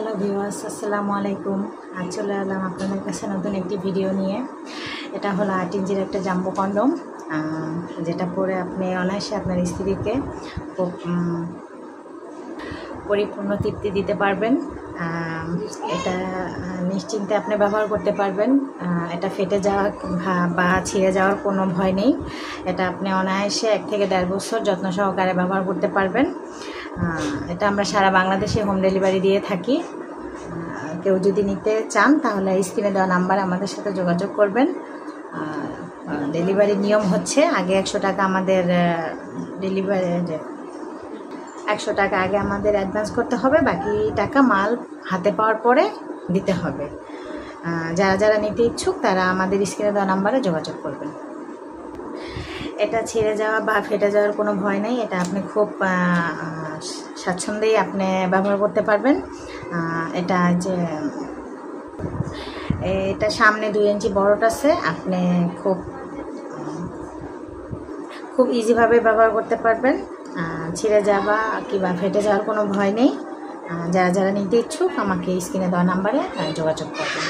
Hello viewers, আসসালামু আলাইকুম। আজ চলে এলাম আপনাদের কাছে নতুন একটি ভিডিও নিয়ে। এটা হলো 8 ইঞ্চির একটা জাম্বো কন্ডম, যেটা পরে আপনি অনায়াসে আপনার স্ত্রীকে খুব পরিপূর্ণ তৃপ্তি দিতে পারবেন। এটা নিশ্চিন্তে আপনি ব্যবহার করতে পারবেন। এটা ফেটে যাওয়া বা ছিঁড়ে যাওয়ার কোনো ভয় নেই। এটা আপনি অনায়াসে 1 থেকে 1.5 বছর যত্ন সহকারে ব্যবহার করতে পারবেন। এটা আমরা সারা বাংলাদেশে হোম ডেলিভারি দিয়ে থাকি। কেউ যদি নিতে চান তাহলে স্ক্রিনে দেওয়া নাম্বারে আমাদের সাথে যোগাযোগ করবেন। ডেলিভারির নিয়ম হচ্ছে, আগে 100 টাকা আমাদের ডেলিভারি 100 টাকা আগে আমাদের অ্যাডভান্স করতে হবে, বাকি টাকা মাল হাতে পাওয়ার পরে দিতে হবে। যারা যারা নিতে ইচ্ছুক তারা আমাদের স্ক্রিনে দেওয়া নাম্বারে যোগাযোগ করবেন। এটা ছিঁড়ে যাওয়া বা ফেটে যাওয়ার কোনো ভয় নেই। এটা আপনি খুব স্বাচ্ছন্দ্যেই আপনি ব্যবহার করতে পারবেন। এটা সামনে 2 ইঞ্চি বড়টা আছে। আপনি খুব ইজিভাবে ব্যবহার করতে পারবেন। ছিঁড়ে যাওয়া কিংবা ফেটে যাওয়ার কোনো ভয় নেই। যারা যারা নিতে ইচ্ছুক আমাকে স্ক্রিনে দেওয়া নাম্বারে যোগাযোগ করবেন।